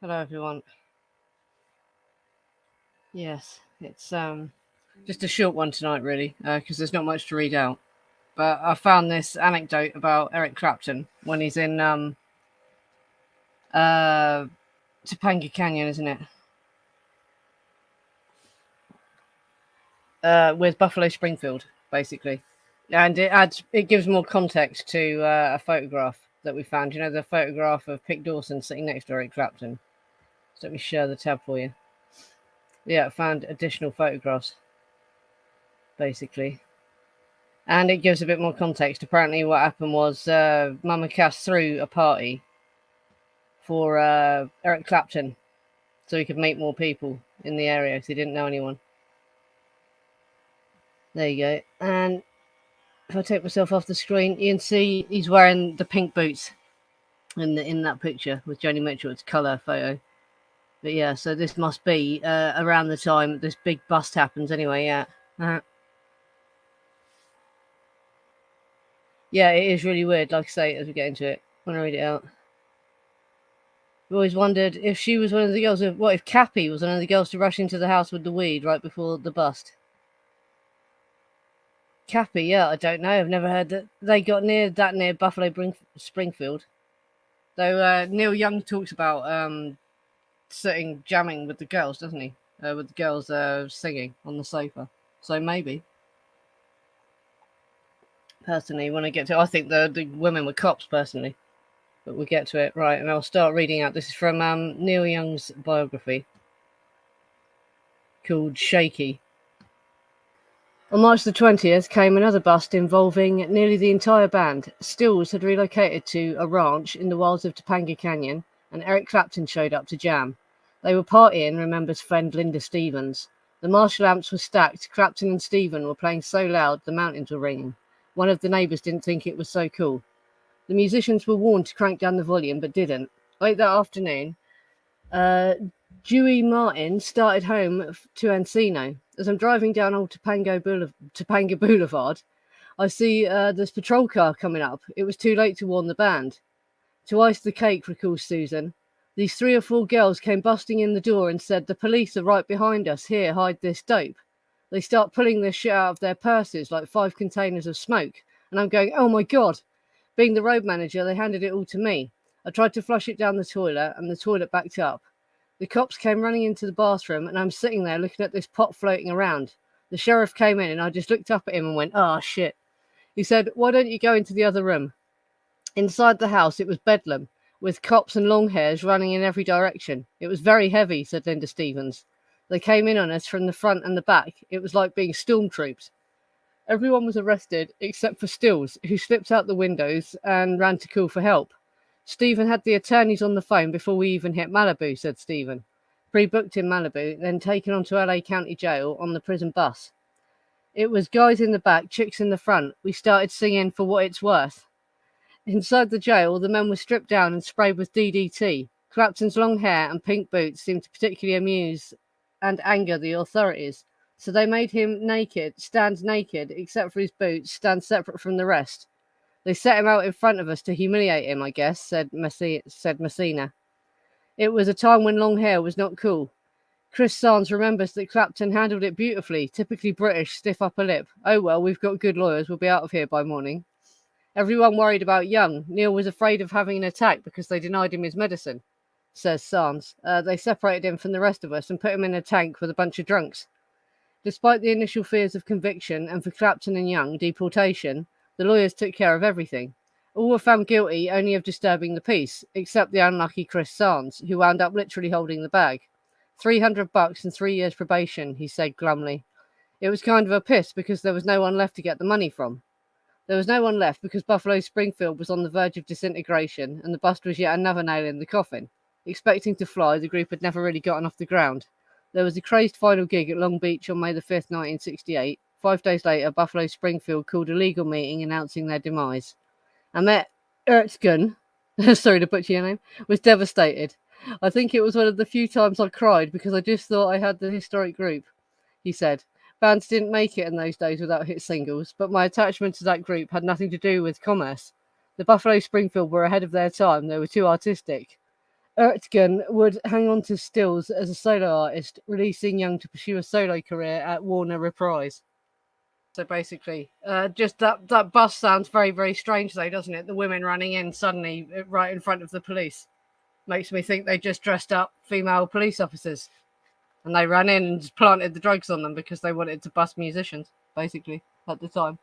Hello, everyone. Yes, it's just a short one tonight, really, because there's not much to read out. But I found this anecdote about Eric Clapton when he's in uh Topanga Canyon, isn't it? With Buffalo Springfield, basically, and it gives more context to a photograph that we found. You know, the photograph of Pick Dawson sitting next to Eric Clapton. So let me share the tab for you. Yeah, I found additional photographs, basically. And it gives a bit more context. Apparently, what happened was Mama Cass threw a party for Eric Clapton so he could meet more people in the area because he didn't know anyone. There you go. And if I take myself off the screen, you can see he's wearing the pink boots in that picture with Joni Mitchell. It's a colour photo. But yeah, so this must be around the time this big bust happens anyway, yeah. Yeah, it is really weird, like I say, as we get into it. I want to read it out. I've always wondered if she was one of the girls. What if Cappy was one of the girls to rush into the house with the weed right before the bust? Cappy, yeah, I don't know. I've never heard that they got near Buffalo Springfield. Though Neil Young talks about sitting jamming with the girls, doesn't he? With the girls singing on the sofa. So maybe. Personally, when I get to, I think the women were cops. Personally. But we'll get to it. Right, and I'll start reading out. This is from Neil Young's biography called Shakey. On March the 20th came another bust involving nearly the entire band. Stills had relocated to a ranch in the wilds of Topanga Canyon, and Eric Clapton showed up to jam. They were partying, remembers friend Linda Stevens. The marshal amps were stacked. Clapton and Stephen were playing so loud the mountains were ringing. One of the neighbours didn't think it was so cool. The musicians were warned to crank down the volume, but didn't. Late that afternoon, Dewey Martin started home to Encino. As I'm driving down old Topanga Boulevard, I see this patrol car coming up. It was too late to warn the band. To ice the cake, recalls Susan, these 3 or 4 girls came busting in the door and said, "The police are right behind us. Here, hide this dope." They start pulling this shit out of their purses like 5 containers of smoke. And I'm going, oh my God. Being the road manager, they handed it all to me. I tried to flush it down the toilet, and the toilet backed up. The cops came running into the bathroom, and I'm sitting there looking at this pot floating around. The sheriff came in, and I just looked up at him and went, "Ah, shit." He said, "Why don't you go into the other room?" Inside the house, it was bedlam, with cops and long hairs running in every direction. It was very heavy, said Linda Stevens. They came in on us from the front and the back. It was like being stormtrooped. Everyone was arrested except for Stills, who slipped out the windows and ran to call for help. Stephen had the attorneys on the phone before we even hit Malibu, said Stephen. Pre-booked in Malibu, then taken on to LA County Jail on the prison bus. It was guys in the back, chicks in the front. We started singing For What It's Worth. Inside the jail, the men were stripped down and sprayed with DDT. Clapton's long hair and pink boots seemed to particularly amuse and anger the authorities. So they made him stand naked, except for his boots, stand separate from the rest. They set him out in front of us to humiliate him, I guess, said Messina. It was a time when long hair was not cool. Chris Sands remembers that Clapton handled it beautifully, typically British, stiff upper lip. Oh well, we've got good lawyers, we'll be out of here by morning. Everyone worried about Young. Neil was afraid of having an attack because they denied him his medicine, says Sands. They separated him from the rest of us and put him in a tank with a bunch of drunks. Despite the initial fears of conviction and for Clapton and Young, deportation, the lawyers took care of everything. All were found guilty only of disturbing the peace, except the unlucky Chris Sands, who wound up literally holding the bag. $300 and 3 years probation, he said glumly. It was kind of a piss because there was no one left to get the money from. There was no one left because Buffalo Springfield was on the verge of disintegration and the bust was yet another nail in the coffin. Expecting to fly, the group had never really gotten off the ground. There was a crazed final gig at Long Beach on May the 5th, 1968. 5 days later, Buffalo Springfield called a legal meeting announcing their demise. Ahmet Ertzgun, sorry to butcher your name, was devastated. I think it was one of the few times I cried because I just thought I had the historic group, he said. Bands didn't make it in those days without hit singles, but my attachment to that group had nothing to do with commerce. The Buffalo Springfield were ahead of their time. They were too artistic. Ertgen would hang on to stills as a solo artist, releasing Young to pursue a solo career at Warner Reprise. So basically, just that bus sounds very, very strange though, doesn't it? The women running in suddenly right in front of the police. Makes me think they just dressed up female police officers. And they ran in and just planted the drugs on them because they wanted to bust musicians, basically, at the time.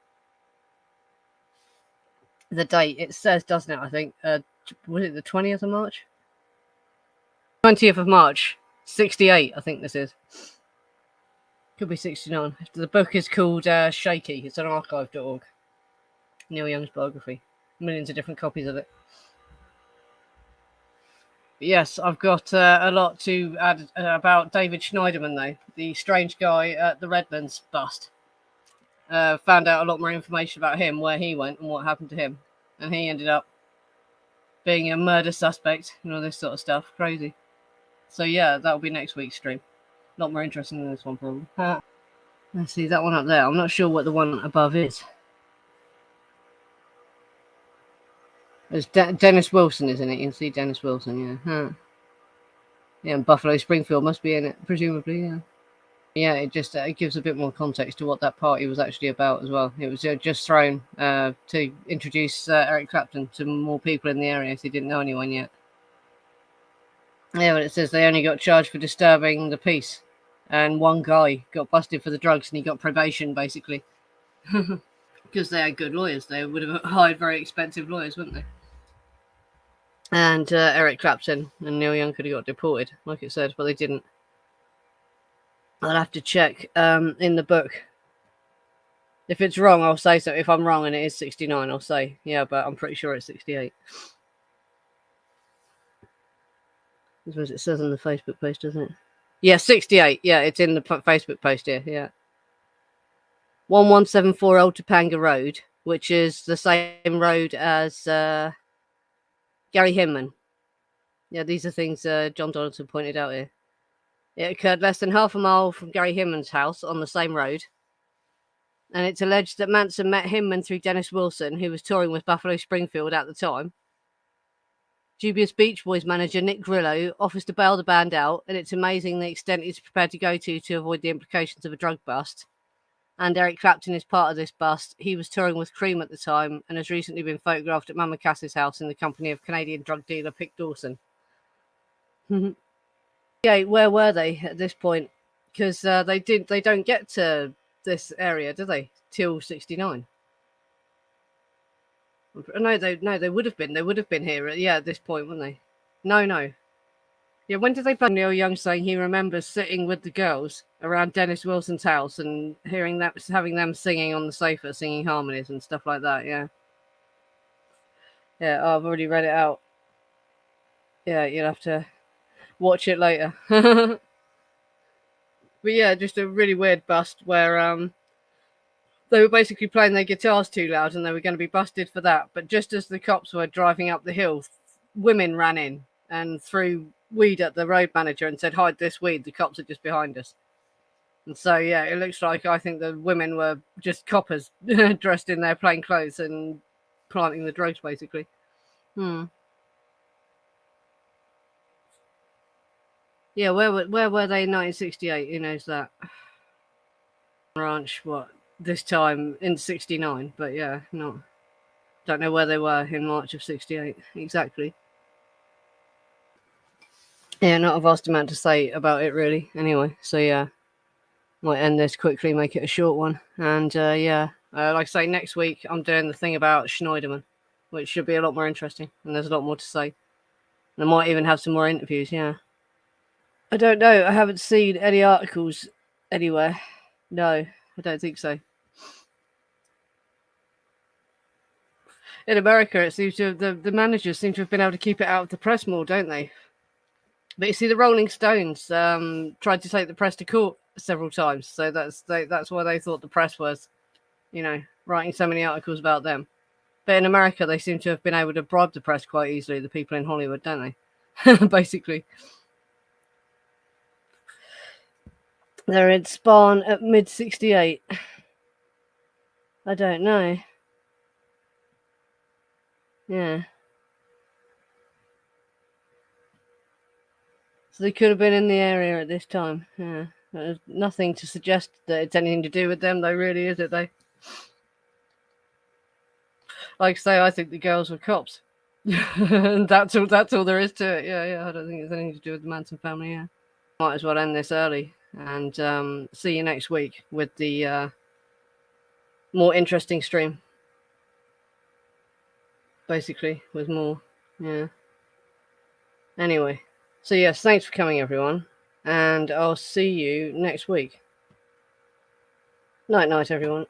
The date, it says, doesn't it, I think? Was it the 20th of March? 20th of March, 68, I think this is. Could be 69. The book is called Shakey. It's on archive.org. Neil Young's biography. Millions of different copies of it. But yes, I've got a lot to add about David Schneiderman, though. The strange guy at the Redlands bust. Found out a lot more information about him, where he went and what happened to him. And he ended up being a murder suspect and all this sort of stuff. Crazy. So yeah, that'll be next week's stream. A lot more interesting than this one, probably. Let's see, that one up there. I'm not sure what the one above is. There's Dennis Wilson, isn't it? You can see Dennis Wilson, yeah. Yeah, and Buffalo Springfield must be in it, presumably, yeah. Yeah, it just it gives a bit more context to what that party was actually about as well. It was just thrown to introduce Eric Clapton to more people in the area if he didn't know anyone yet. Yeah, but it says they only got charged for disturbing the peace. And one guy got busted for the drugs and he got probation, basically. Because they had good lawyers. They would have hired very expensive lawyers, wouldn't they? And Eric Clapton and Neil Young could have got deported, like it said, but they didn't. I'll have to check in the book. If it's wrong, I'll say so. If I'm wrong and it is 69, I'll say, yeah, but I'm pretty sure it's 68. That's what it says on the Facebook post, doesn't it? Yeah, 68. Yeah, it's in the Facebook post here, yeah. 1174 Old Topanga Road, which is the same road as Gary Hinman. Yeah, these are things John Donaldson pointed out here. It occurred less than half a mile from Gary Hinman's house on the same road. And it's alleged that Manson met Hinman through Dennis Wilson, who was touring with Buffalo Springfield at the time. Dubious Beach Boys manager Nick Grillo offers to bail the band out, and it's amazing the extent he's prepared to go to avoid the implications of a drug bust. And Eric Clapton is part of this bust. He was touring with Cream at the time and has recently been photographed at Mama Cass's house in the company of Canadian drug dealer Pick Dawson. Yeah, where were they at this point? Because they don't get to this area, do they? Till 69. No, they would have been. They would have been here. At this point, wouldn't they? No. Yeah, when did they play? Neil Young saying he remembers sitting with the girls around Dennis Wilson's house and having them singing on the sofa, singing harmonies and stuff like that. Yeah. I've already read it out. Yeah, you'll have to watch it later. But yeah, just a really weird bust where they were basically playing their guitars too loud and they were going to be busted for that. But just as the cops were driving up the hill, women ran in and threw weed at the road manager and said, "Hide this weed, the cops are just behind us." And so, yeah, it looks like I think the women were just coppers dressed in their plain clothes and planting the drugs, basically. Yeah, where were they in 1968? Who knows that? Ranch, what? This time in 69, but yeah, don't know where they were in March of 68 exactly. Yeah, not a vast amount to say about it really. Anyway, so yeah, might end this quickly, make it a short one, and like I say, next week I'm doing the thing about Schneiderman, which should be a lot more interesting, and there's a lot more to say. And I might even have some more interviews. Yeah, I don't know. I haven't seen any articles anywhere. No, I don't think so. In America, it seems to the managers seem to have been able to keep it out of the press more, don't they? But you see, the Rolling Stones tried to take the press to court several times, so that's why they thought the press was, writing so many articles about them. But in America, they seem to have been able to bribe the press quite easily. The people in Hollywood, don't they? Basically, they're in Spawn at mid 68. I don't know. Yeah. So they could have been in the area at this time. Yeah. There's nothing to suggest that it's anything to do with them, though, really, is it, though? Like I say, I think the girls were cops. And that's all there is to it. Yeah. I don't think it's anything to do with the Manson family, yeah. Might as well end this early and see you next week with the more interesting stream. Basically, with more. Yeah. Anyway. So yes, thanks for coming, everyone. And I'll see you next week. Night, everyone.